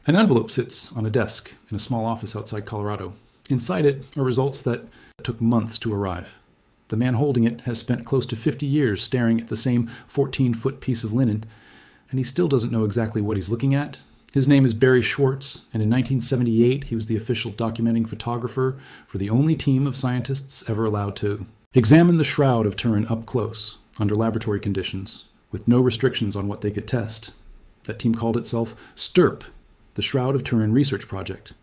An envelope sits on a desk in a small office outside Colorado. Inside it are results that took months to arrive. The man holding it has spent close to 50 years staring at the same 14-foot piece of linen, and he still doesn't know exactly what he's looking at. His name is Barrie Schwortz, and in 1978 he was the official documenting photographer for the only team of scientists ever allowed to examine the Shroud of Turin up close, under laboratory conditions, with no restrictions on what they could test. That team called itself STURP, the Shroud of Turin Research Project.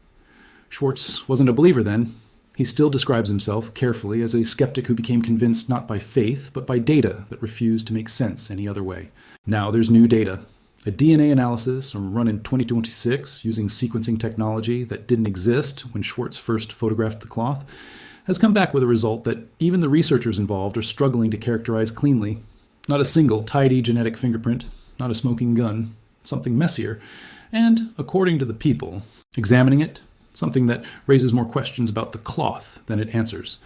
Schwortz wasn't a believer then. He still describes himself carefully as a skeptic who became convinced not by faith, but by data that refused to make sense any other way. Now there's new data. A DNA analysis run in 2026 using sequencing technology that didn't exist when Schwortz first photographed the cloth has come back with a result that even the researchers involved are struggling to characterize cleanly. Not a single tidy genetic fingerprint, not a smoking gun, something messier, and, according to the people examining it, something that raises more questions about the cloth than it answers.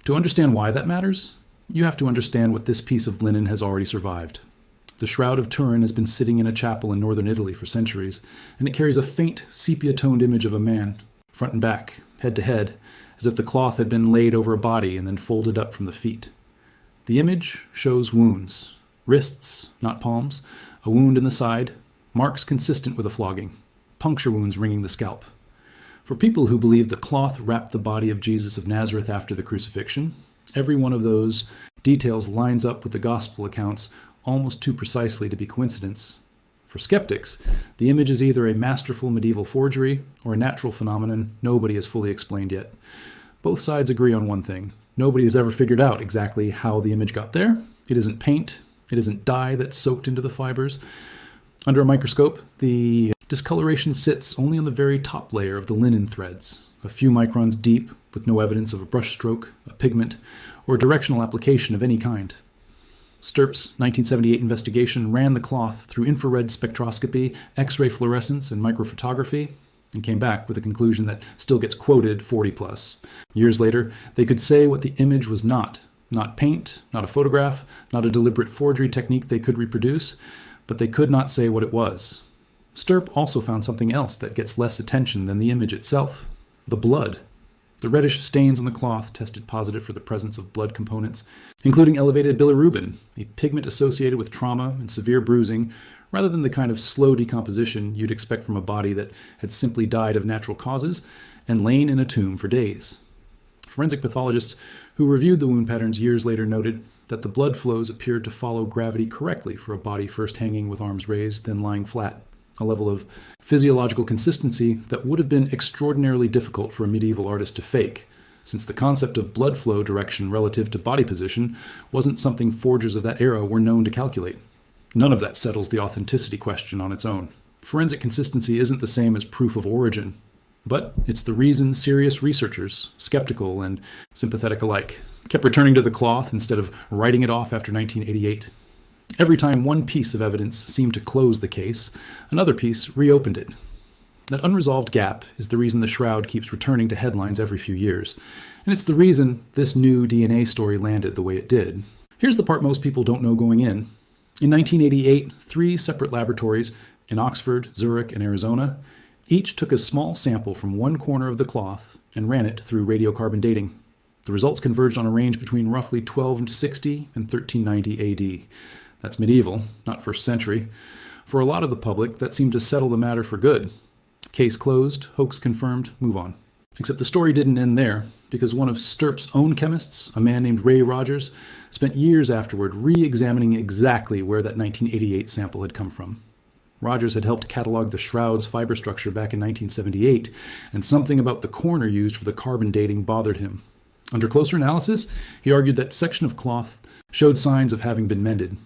To understand why that matters, you have to understand what this piece of linen has already survived. The Shroud of Turin has been sitting in a chapel in northern Italy for centuries, and it carries a faint, sepia-toned image of a man, front and back, head to head, as if the cloth had been laid over a body and then folded up from the feet. The image shows wounds, wrists, not palms, a wound in the side, marks consistent with a flogging, puncture wounds ringing the scalp. For people who believe the cloth wrapped the body of Jesus of Nazareth after the crucifixion, every one of those details lines up with the gospel accounts almost too precisely to be coincidence. For skeptics, the image is either a masterful medieval forgery or a natural phenomenon nobody has fully explained yet. Both sides agree on one thing. Nobody has ever figured out exactly how the image got there. It isn't paint. It isn't dye that's soaked into the fibers. Under a microscope, the discoloration sits only on the very top layer of the linen threads, a few microns deep, with no evidence of a brushstroke, a pigment, or directional application of any kind. STURP's 1978 investigation ran the cloth through infrared spectroscopy, X-ray fluorescence, and microphotography, and came back with a conclusion that still gets quoted 40+. Years later, they could say what the image was not. Not paint, not a photograph, not a deliberate forgery technique they could reproduce, but they could not say what it was. STURP also found something else that gets less attention than the image itself: the blood. The reddish stains on the cloth tested positive for the presence of blood components, including elevated bilirubin, a pigment associated with trauma and severe bruising, rather than the kind of slow decomposition you'd expect from a body that had simply died of natural causes and lain in a tomb for days. Forensic pathologists who reviewed the wound patterns years later noted that the blood flows appeared to follow gravity correctly for a body first hanging with arms raised, then lying flat, a level of physiological consistency that would have been extraordinarily difficult for a medieval artist to fake, since the concept of blood flow direction relative to body position wasn't something forgers of that era were known to calculate. None of that settles the authenticity question on its own. Forensic consistency isn't the same as proof of origin, but it's the reason serious researchers, skeptical and sympathetic alike, kept returning to the cloth instead of writing it off after 1988. Every time one piece of evidence seemed to close the case, another piece reopened it. That unresolved gap is the reason the Shroud keeps returning to headlines every few years, and it's the reason this new DNA story landed the way it did. Here's the part most people don't know going in. In 1988, 3 separate laboratories in Oxford, Zurich, and Arizona each took a small sample from one corner of the cloth and ran it through radiocarbon dating. The results converged on a range between roughly 1260 and 1390 AD. That's medieval, not first century. For a lot of the public, that seemed to settle the matter for good. Case closed, hoax confirmed, move on. Except the story didn't end there, because one of STURP's own chemists, a man named Ray Rogers, spent years afterward re-examining exactly where that 1988 sample had come from. Rogers had helped catalog the Shroud's fiber structure back in 1978, and something about the corner used for the carbon dating bothered him. Under closer analysis, he argued that section of cloth showed signs of having been mended.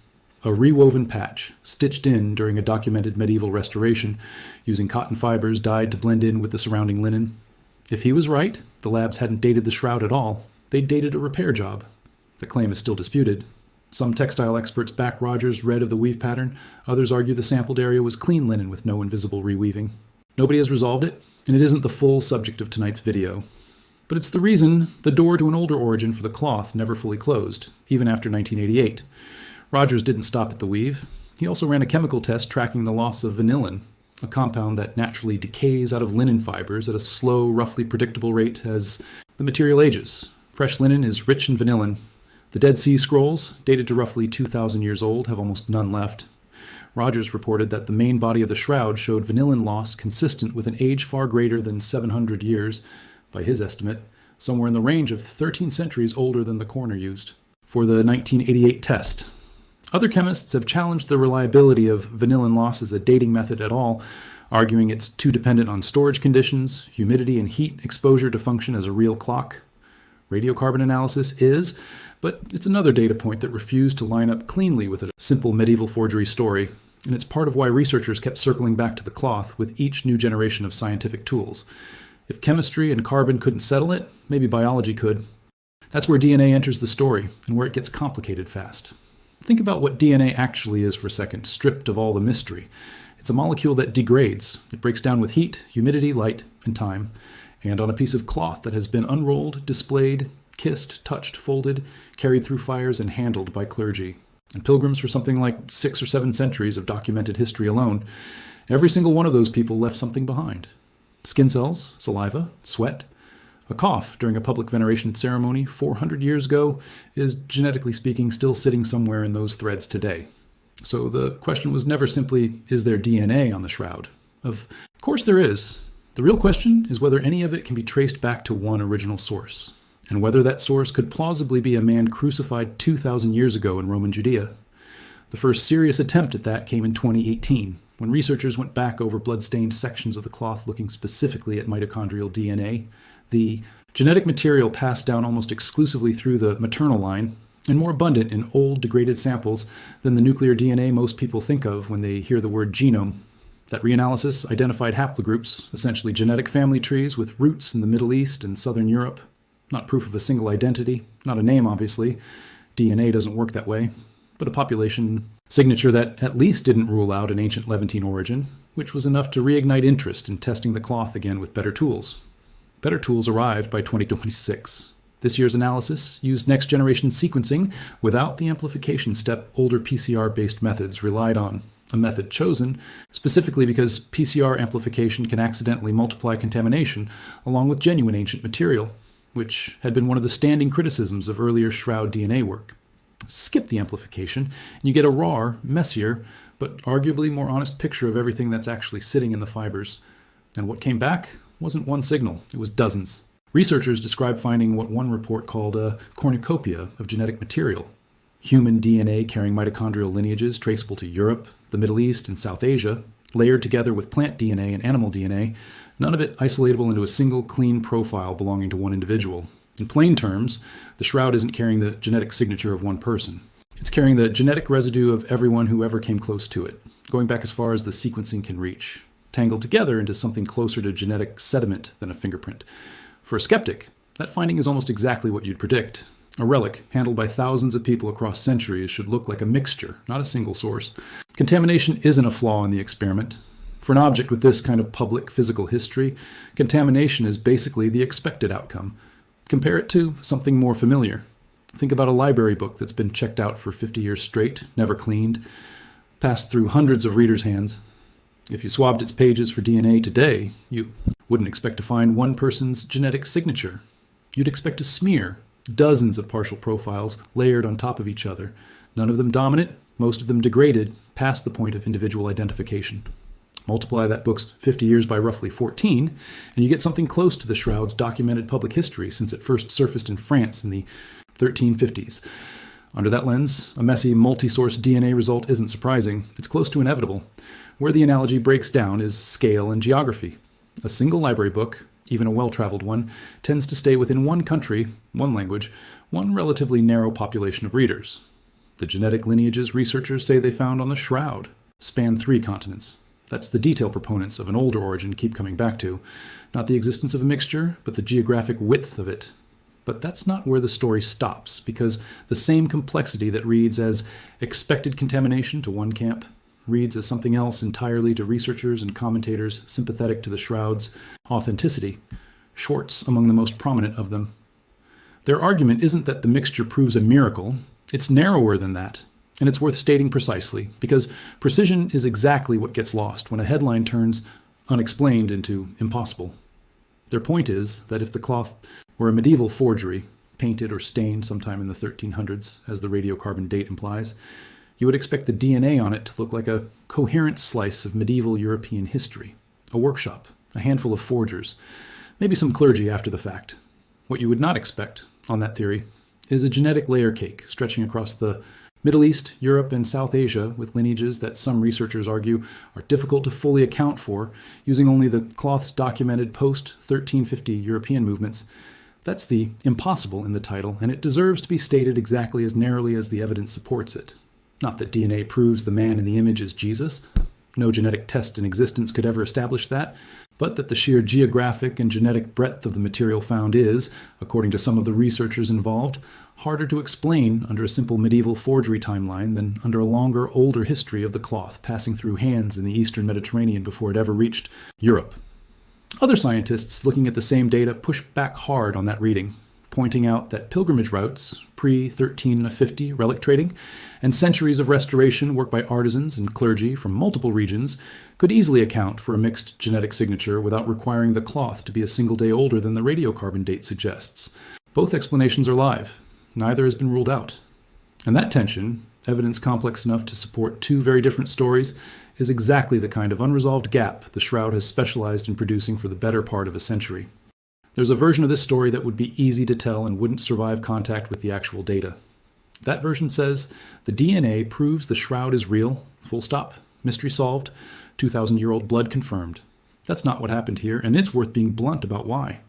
A rewoven patch, stitched in during a documented medieval restoration, using cotton fibers dyed to blend in with the surrounding linen. If he was right, the labs hadn't dated the Shroud at all. They'd dated a repair job. The claim is still disputed. Some textile experts back Rogers' read of the weave pattern. Others argue the sampled area was clean linen with no invisible reweaving. Nobody has resolved it, and it isn't the full subject of tonight's video. But it's the reason the door to an older origin for the cloth never fully closed, even after 1988. Rogers didn't stop at the weave. He also ran a chemical test tracking the loss of vanillin, a compound that naturally decays out of linen fibers at a slow, roughly predictable rate as the material ages. Fresh linen is rich in vanillin. The Dead Sea Scrolls, dated to roughly 2,000 years old, have almost none left. Rogers reported that the main body of the shroud showed vanillin loss consistent with an age far greater than 700 years, by his estimate, somewhere in the range of 13 centuries older than the coroner used for the 1988 test. Other chemists have challenged the reliability of vanillin loss as a dating method at all, arguing it's too dependent on storage conditions, humidity, and heat exposure to function as a real clock. Radiocarbon analysis is, but it's another data point that refused to line up cleanly with a simple medieval forgery story, and it's part of why researchers kept circling back to the cloth with each new generation of scientific tools. If chemistry and carbon couldn't settle it, maybe biology could. That's where DNA enters the story, and where it gets complicated fast. Think about what DNA actually is for a second, stripped of all the mystery. It's a molecule that degrades. It breaks down with heat, humidity, light, and time, and on a piece of cloth that has been unrolled, displayed, kissed, touched, folded, carried through fires, and handled by clergy and pilgrims for something like 6 or 7 centuries of documented history alone. Every single one of those people left something behind. Skin cells, saliva, sweat. A cough during a public veneration ceremony 400 years ago is, genetically speaking, still sitting somewhere in those threads today. So the question was never simply, is there DNA on the shroud? Of course there is. The real question is whether any of it can be traced back to one original source, and whether that source could plausibly be a man crucified 2,000 years ago in Roman Judea. The first serious attempt at that came in 2018, when researchers went back over blood-stained sections of the cloth looking specifically at mitochondrial DNA, the genetic material passed down almost exclusively through the maternal line, and more abundant in old, degraded samples than the nuclear DNA most people think of when they hear the word genome. That reanalysis identified haplogroups, essentially genetic family trees with roots in the Middle East and Southern Europe. Not proof of a single identity, not a name, obviously. DNA doesn't work that way. But a population signature that at least didn't rule out an ancient Levantine origin, which was enough to reignite interest in testing the cloth again with better tools. Better tools arrived by 2026. This year's analysis used next-generation sequencing without the amplification step older PCR-based methods relied on, a method chosen specifically because PCR amplification can accidentally multiply contamination along with genuine ancient material, which had been one of the standing criticisms of earlier shroud DNA work. Skip the amplification, and you get a rawer, messier, but arguably more honest picture of everything that's actually sitting in the fibers. And what came back wasn't one signal, it was dozens. Researchers describe finding what one report called a cornucopia of genetic material. Human DNA carrying mitochondrial lineages traceable to Europe, the Middle East, and South Asia, layered together with plant DNA and animal DNA, none of it isolatable into a single clean profile belonging to one individual. In plain terms, the shroud isn't carrying the genetic signature of one person. It's carrying the genetic residue of everyone who ever came close to it, going back as far as the sequencing can reach, tangled together into something closer to genetic sediment than a fingerprint. For a skeptic, that finding is almost exactly what you'd predict. A relic handled by thousands of people across centuries should look like a mixture, not a single source. Contamination isn't a flaw in the experiment. For an object with this kind of public physical history, contamination is basically the expected outcome. Compare it to something more familiar. Think about a library book that's been checked out for 50 years straight, never cleaned, passed through hundreds of readers' hands. If you swabbed its pages for DNA today, you wouldn't expect to find one person's genetic signature. You'd expect a smear, dozens of partial profiles layered on top of each other, none of them dominant, most of them degraded, past the point of individual identification. Multiply that book's 50 years by roughly 14, and you get something close to the shroud's documented public history since it first surfaced in France in the 1350s. Under that lens, a messy, multi-source DNA result isn't surprising. It's close to inevitable. Where the analogy breaks down is scale and geography. A single library book, even a well-traveled one, tends to stay within one country, one language, one relatively narrow population of readers. The genetic lineages researchers say they found on the shroud span 3 continents. That's the detail proponents of an older origin keep coming back to. Not the existence of a mixture, but the geographic width of it. But that's not where the story stops, because the same complexity that reads as expected contamination to one camp reads as something else entirely to researchers and commentators sympathetic to the shroud's authenticity, Schwortz among the most prominent of them. Their argument isn't that the mixture proves a miracle. It's narrower than that. And it's worth stating precisely, because precision is exactly what gets lost when a headline turns unexplained into impossible. Their point is that if the cloth were a medieval forgery, painted or stained sometime in the 1300s, as the radiocarbon date implies, you would expect the DNA on it to look like a coherent slice of medieval European history, a workshop, a handful of forgers, maybe some clergy after the fact. What you would not expect, on that theory, is a genetic layer cake stretching across the Middle East, Europe, and South Asia with lineages that some researchers argue are difficult to fully account for using only the cloth's documented post-1350 European movements. That's the impossible in the title, and it deserves to be stated exactly as narrowly as the evidence supports it. Not that DNA proves the man in the image is Jesus. No genetic test in existence could ever establish that, but that the sheer geographic and genetic breadth of the material found is, according to some of the researchers involved, harder to explain under a simple medieval forgery timeline than under a longer, older history of the cloth passing through hands in the Eastern Mediterranean before it ever reached Europe. Other scientists looking at the same data push back hard on that reading, pointing out that pilgrimage routes, pre-1350 relic trading, and centuries of restoration work by artisans and clergy from multiple regions could easily account for a mixed genetic signature without requiring the cloth to be a single day older than the radiocarbon date suggests. Both explanations are live. Neither has been ruled out. And that tension, evidence complex enough to support two very different stories, is exactly the kind of unresolved gap the Shroud has specialized in producing for the better part of a century. There's a version of this story that would be easy to tell and wouldn't survive contact with the actual data. That version says the DNA proves the Shroud is real, full stop, mystery solved, 2,000-year-old blood confirmed. That's not what happened here, and it's worth being blunt about why.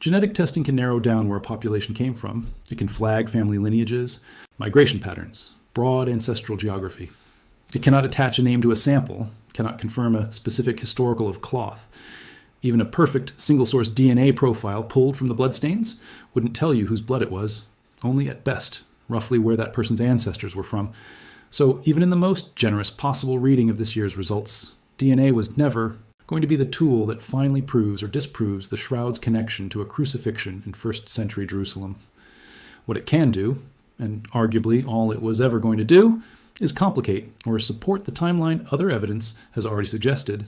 Genetic testing can narrow down where a population came from. It can flag family lineages, migration patterns, broad ancestral geography. It cannot attach a name to a sample, cannot confirm a specific historical of cloth. Even a perfect single-source DNA profile pulled from the bloodstains wouldn't tell you whose blood it was, only at best, roughly where that person's ancestors were from. So even in the most generous possible reading of this year's results, DNA was never going to be the tool that finally proves or disproves the Shroud's connection to a crucifixion in first century Jerusalem. What it can do, and arguably all it was ever going to do, is complicate or support the timeline other evidence has already suggested.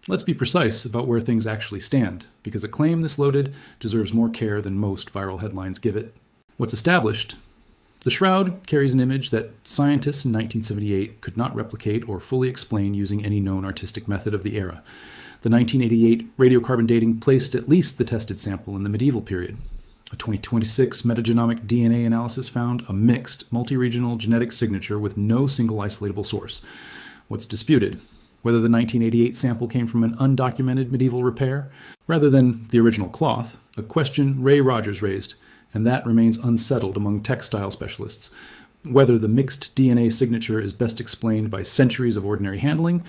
Let's be precise about where things actually stand, because a claim this loaded deserves more care than most viral headlines give it. What's established? The Shroud carries an image that scientists in 1978 could not replicate or fully explain using any known artistic method of the era. The 1988 radiocarbon dating placed at least the tested sample in the medieval period. A 2026 metagenomic DNA analysis found a mixed, multi-regional genetic signature with no single isolatable source. What's disputed? Whether the 1988 sample came from an undocumented medieval repair, rather than the original cloth, a question Ray Rogers raised, and that remains unsettled among textile specialists. Whether the mixed DNA signature is best explained by centuries of ordinary handling,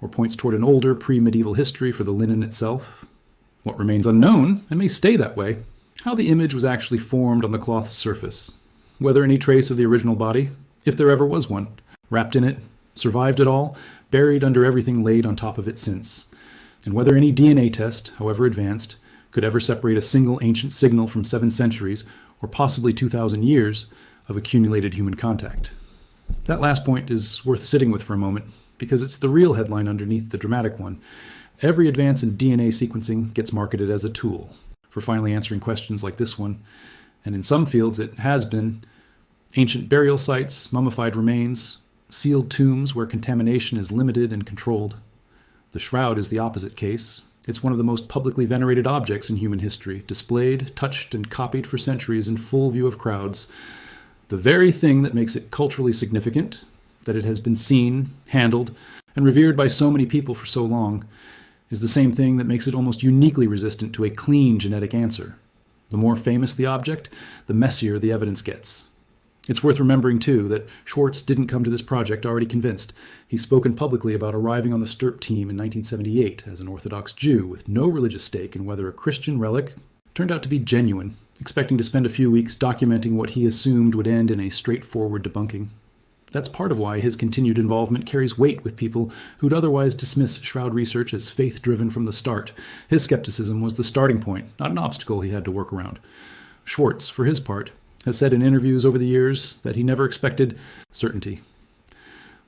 or points toward an older pre-medieval history for the linen itself. What remains unknown, and may stay that way, how the image was actually formed on the cloth's surface. Whether any trace of the original body, if there ever was one, wrapped in it, survived at all, buried under everything laid on top of it since. And whether any DNA test, however advanced, could ever separate a single ancient signal from 7 centuries, or possibly 2,000 years, of accumulated human contact. That last point is worth sitting with for a moment, because it's the real headline underneath the dramatic one. Every advance in DNA sequencing gets marketed as a tool for finally answering questions like this one, and in some fields it has been. Ancient burial sites, mummified remains, sealed tombs where contamination is limited and controlled. The Shroud is the opposite case. It's one of the most publicly venerated objects in human history, displayed, touched, and copied for centuries in full view of crowds. The very thing that makes it culturally significant, that it has been seen, handled, and revered by so many people for so long, is the same thing that makes it almost uniquely resistant to a clean genetic answer. The more famous the object, the messier the evidence gets. It's worth remembering, too, that Schwortz didn't come to this project already convinced. He's spoken publicly about arriving on the STURP team in 1978 as an Orthodox Jew with no religious stake in whether a Christian relic turned out to be genuine, expecting to spend a few weeks documenting what he assumed would end in a straightforward debunking. That's part of why his continued involvement carries weight with people who'd otherwise dismiss Shroud research as faith-driven from the start. His skepticism was the starting point, not an obstacle he had to work around. Schwortz, for his part, has said in interviews over the years that he never expected certainty.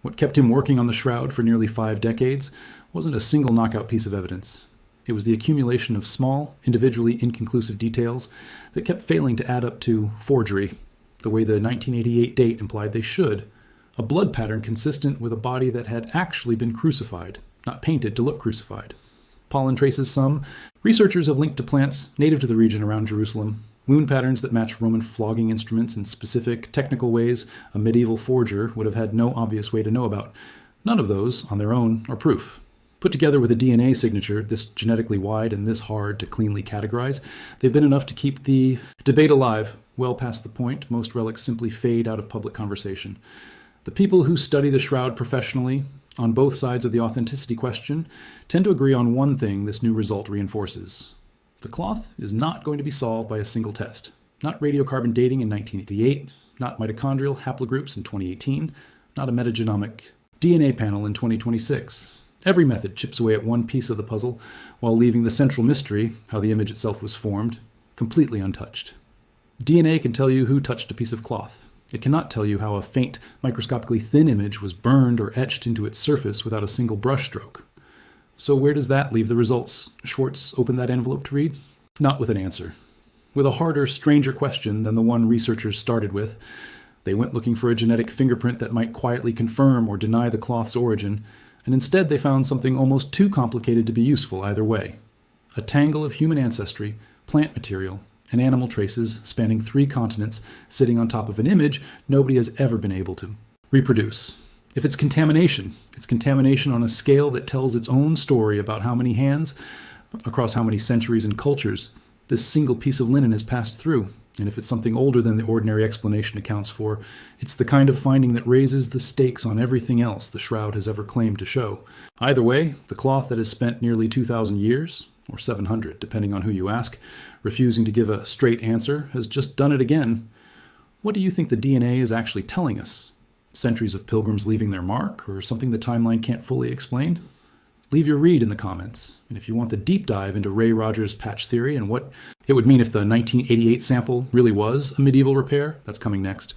What kept him working on the Shroud for nearly 5 decades wasn't a single knockout piece of evidence. It was the accumulation of small, individually inconclusive details that kept failing to add up to forgery, the way the 1988 date implied they should, a blood pattern consistent with a body that had actually been crucified, not painted to look crucified. Pollen traces some. Researchers have linked to plants native to the region around Jerusalem, wound patterns that match Roman flogging instruments in specific, technical ways a medieval forger would have had no obvious way to know about. None of those, on their own, are proof. Put together with a DNA signature, this genetically wide and this hard to cleanly categorize, they've been enough to keep the debate alive, well past the point most relics simply fade out of public conversation. The people who study the Shroud professionally, on both sides of the authenticity question, tend to agree on one thing this new result reinforces. The cloth is not going to be solved by a single test. Not radiocarbon dating in 1988, not mitochondrial haplogroups in 2018, not a metagenomic DNA panel in 2026. Every method chips away at one piece of the puzzle, while leaving the central mystery, how the image itself was formed, completely untouched. DNA can tell you who touched a piece of cloth. It cannot tell you how a faint, microscopically thin image was burned or etched into its surface without a single brushstroke. So where does that leave the results? Schwortz opened that envelope to read? Not with an answer. With a harder, stranger question than the one researchers started with. They went looking for a genetic fingerprint that might quietly confirm or deny the cloth's origin, and instead they found something almost too complicated to be useful either way. A tangle of human ancestry, plant material, and animal traces spanning 3 continents sitting on top of an image nobody has ever been able to reproduce. If it's contamination on a scale that tells its own story about how many hands, across how many centuries and cultures, this single piece of linen has passed through. And if it's something older than the ordinary explanation accounts for, it's the kind of finding that raises the stakes on everything else the Shroud has ever claimed to show. Either way, the cloth that has spent nearly 2,000 years, or 700, depending on who you ask, refusing to give a straight answer, has just done it again. What do you think the DNA is actually telling us? Centuries of pilgrims leaving their mark, or something the timeline can't fully explain? Leave your read in the comments. And if you want the deep dive into Ray Rogers' patch theory and what it would mean if the 1988 sample really was a medieval repair, that's coming next.